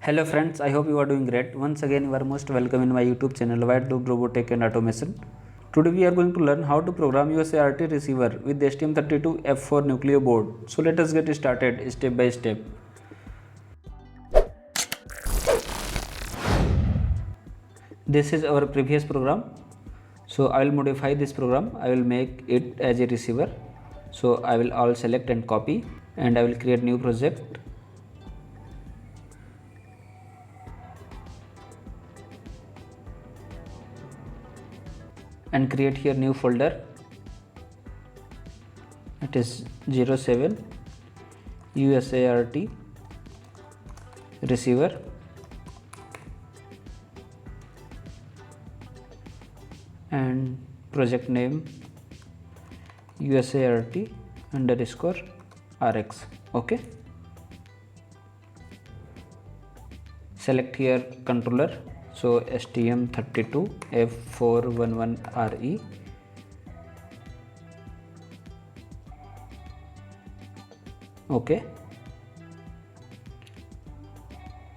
Hello friends, I hope you are doing great. Once again, you are most welcome in my YouTube channel White Loop Robotech and Automation. Today we are going to learn how to program USART receiver with STM32F4 Nucleo board. So let us get started step by step. This is our previous program. So I will modify this program. I will make it as a receiver. So I will all select and copy, and I will create new project. And create here new folder. It is 07 USART receiver, and project name USART underscore RX. Okay, select here controller, so STM32F411RE. Okay,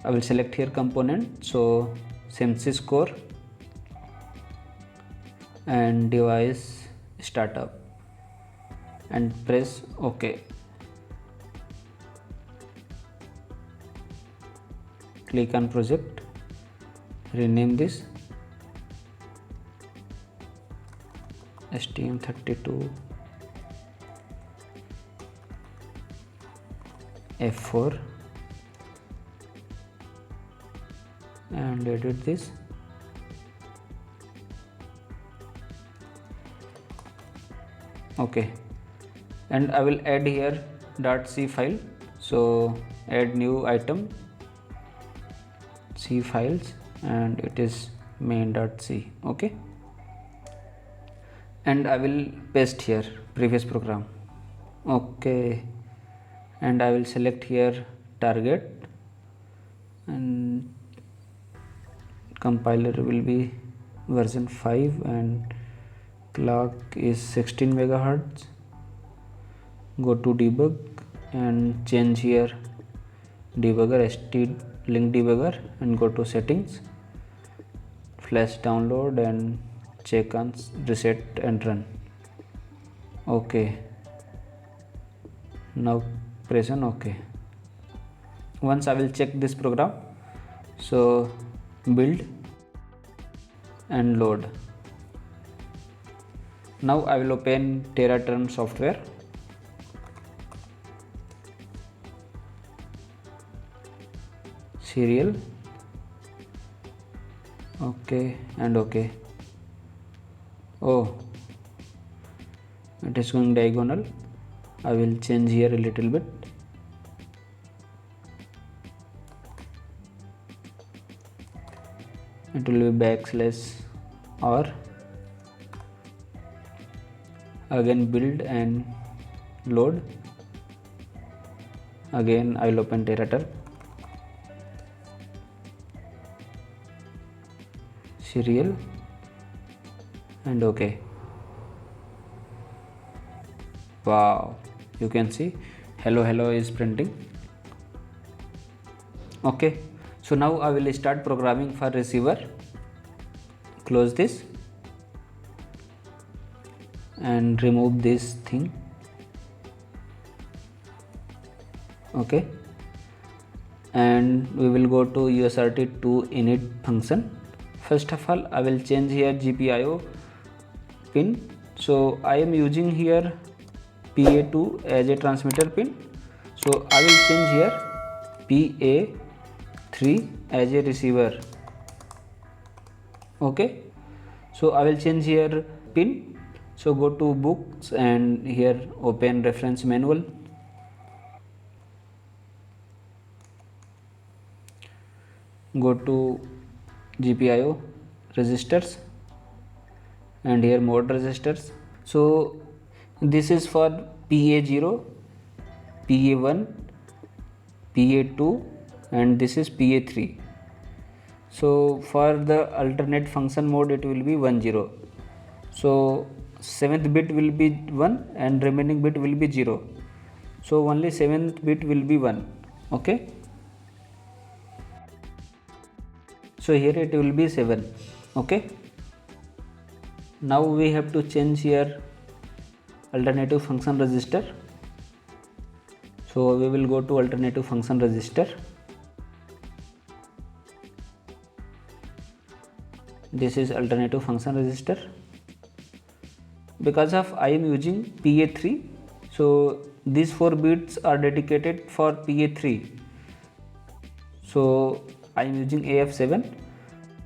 I will select here component, so SIMSYS core and device startup, and press OK. Click on project, rename this STM32F4 and edit this. Okay, and I will add here .c file, so add new item C files, and it is main.c. Okay, and I will paste here previous program. Okay, and I will select here target, and compiler will be version 5 and clock is 16 megahertz. Go to debug and change here debugger ST-Link debugger, and go to settings, flash download, and check on reset and run. Okay, now press on OK. Once I will check this program, so build and load. Now I will open TerraTrun software. Serial. Okay, and OK. Oh, it is going diagonal. I will change here a little bit. It will be \r. Again build and load. Again I will open TerraTrun. Serial and OK. Wow, you can see hello is printing. Okay, so now I will start programming for receiver. Close this and remove this thing. Okay, and we will go to USART2 init function. First of all, I will change here GPIO pin. So I am using here PA2 as a transmitter pin, so I will change here PA3 as a receiver. Okay, so I will change here pin. So go to books and here open reference manual. Go to GPIO registers and here mode registers. So this is for PA0, PA1, PA2, and this is PA3. So for the alternate function mode it will be 10. So 7th bit will be 1 and remaining bit will be 0. So only 7th bit will be 1. Okay, So here it will be 7. Okay, now we have to change here alternative function register. So we will go to alternative function register. This is alternative function register. Because of I am using PA3, so these 4 bits are dedicated for PA3. So I am using AF7,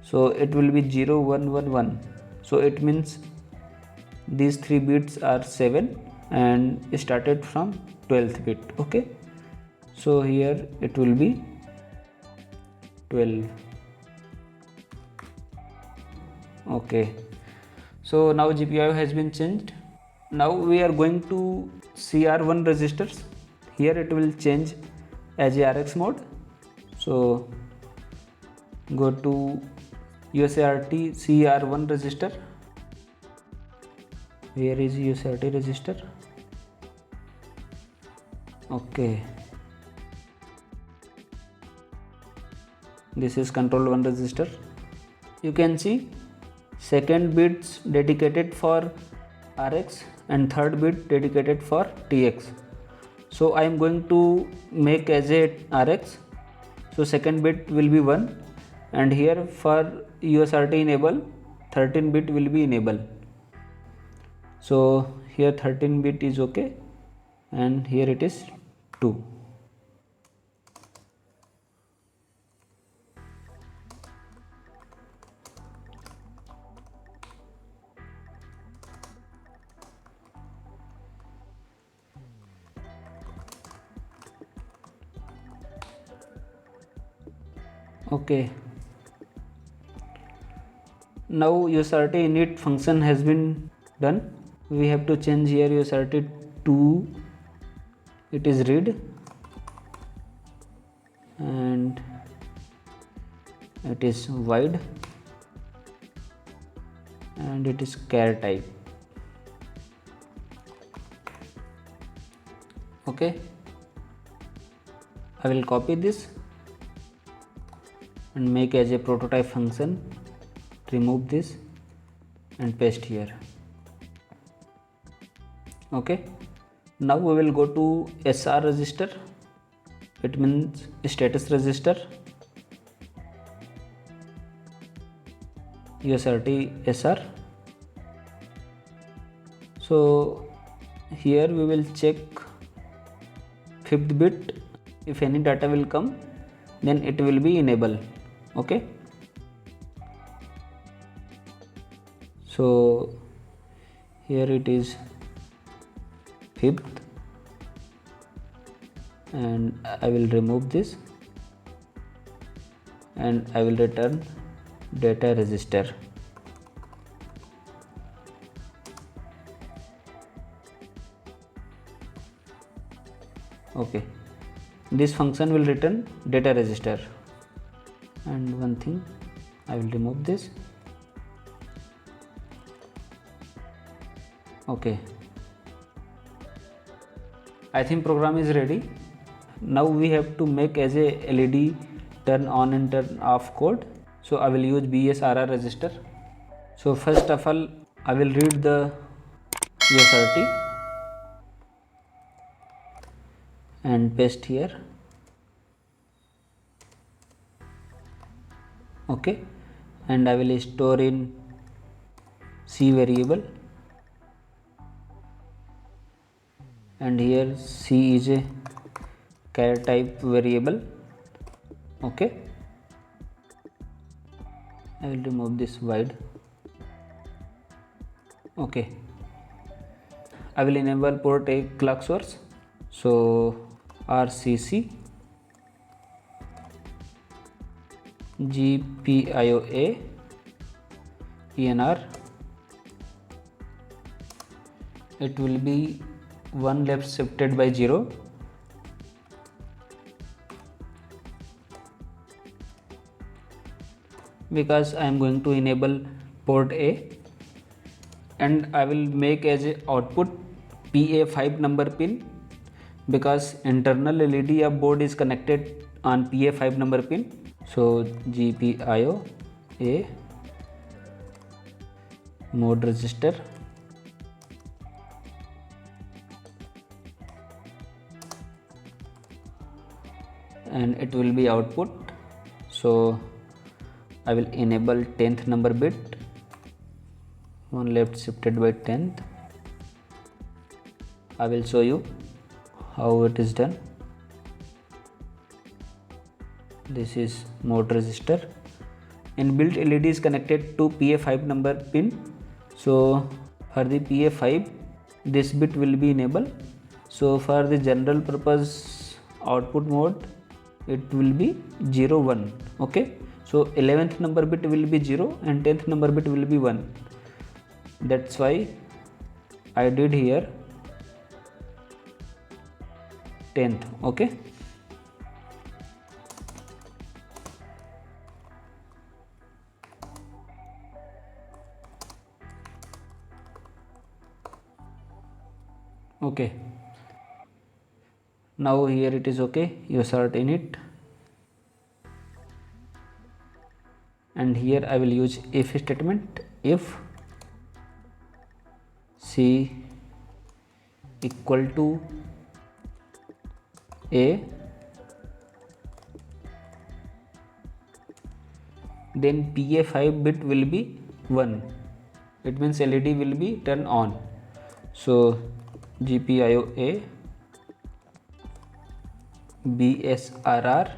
so it will be 0 1 1 1. So it means these 3 bits are 7 and started from 12th bit. Okay, so here it will be 12. Okay, so now GPIO has been changed. Now we are going to CR1 registers. Here it will change as a RX mode. So go to USART CR1 register. Where is USART register? Okay, this is control 1 register. You can see second bits dedicated for RX and third bit dedicated for TX. So I am going to make as a RX. So second bit will be 1, and here for USRT enable 13 bit will be enable. So here 13 bit is okay, and here it is 2. Okay, now USRT init function has been done. We have to change here USRT to it is read and it is wide and it is char type. Okay, I will copy this and make as a prototype function, remove this and paste here. Okay, now we will go to SR register. It means status register. USRT SR. So here we will check 5th bit. If any data will come, then it will be enable. Okay, so here it is 5th, and I will remove this and I will return data register. Okay, this function will return data register. And one thing, I will remove this. Okay, I think program is ready. Now we have to make as a LED turn on and turn off code. So I will use BSRR register. So first of all, I will read the USRT and paste here. Okay, and I will store in C variable, and here C is a char type variable. Okay, I will remove this wide. Okay, I will enable port A clock source. So RCC GPIOA ENR, it will be 1 left shifted by 0. Because I am going to enable port A, and I will make as a output PA5 number pin, because internal LED of board is connected on PA5 number pin. So GPIO A mode register, and it will be output. So I will enable 10th number bit, one left shifted by 10th. I will show you how it is done. This is mode register, and built LED is connected to PA5 number pin. So for the PA5 this bit will be enabled. So for the general purpose output mode it will be 0 1. Okay, so 11th number bit will be 0 and 10th number bit will be 1. That's why I did here 10th. Okay, okay, now here it is okay. You start in it, and here I will use if statement. If C equal to A, then PA5 bit will be 1. It means LED will be turned on. So GPIO A BSRR,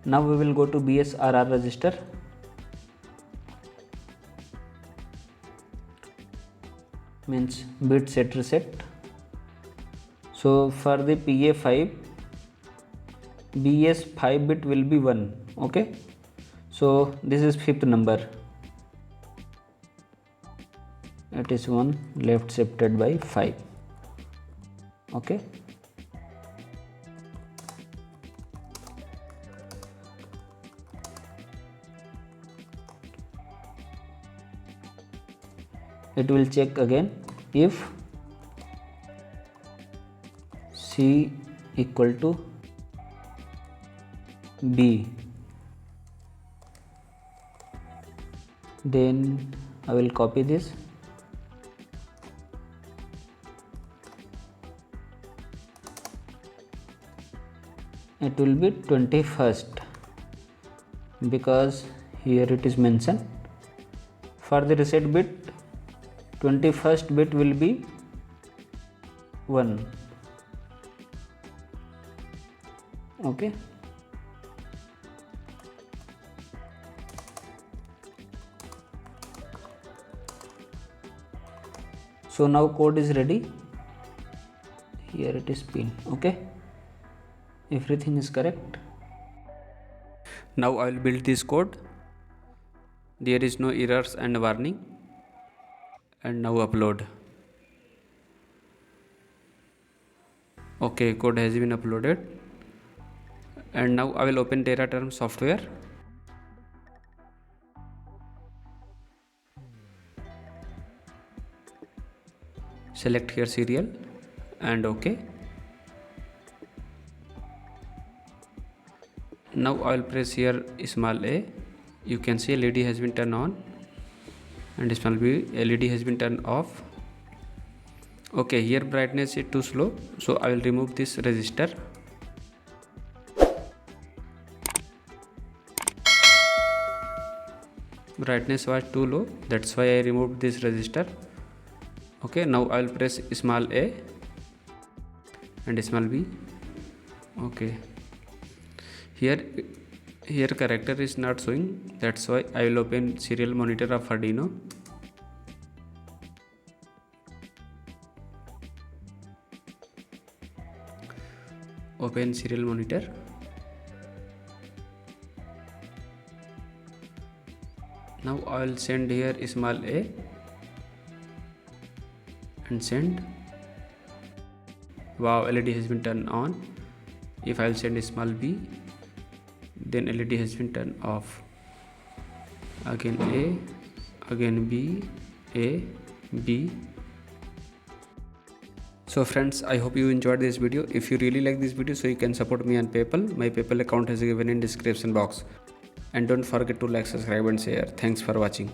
now we will go to BSRR register. Means bit set reset. So for the PA5 BS5 bit will be 1. Okay, so this is 5th number, it is 1 left shifted by 5. Okay, it will check again. If C equal to B, then I will copy this, it will be 21st because here it is mentioned. For the reset bit 21st bit will be 1. Okay, so now code is ready. Here it is pin. Okay, everything is correct. Now I will build this code. There is no errors and warning. And now upload. Okay, code has been uploaded. And now I will open TerraTerm software. Select here serial and OK. Now I will press here small a. You can see LED has been turned on, and small b LED has been turned off. Okay, here brightness is too slow, so I will remove this resistor. Brightness was too low, that's why I removed this resistor. Okay, now I will press small a and small b. Okay, here character is not showing, that's why I will open serial monitor of Arduino. Open serial monitor. Now I will send here small a and send. Wow, LED has been turned on. If I will send small b, then LED has been turned off. Again A, again B, A, B. So friends, I hope you enjoyed this video. If you really like this video, so you can support me on PayPal. My PayPal account is given in description box. And don't forget to like, subscribe and share. Thanks for watching.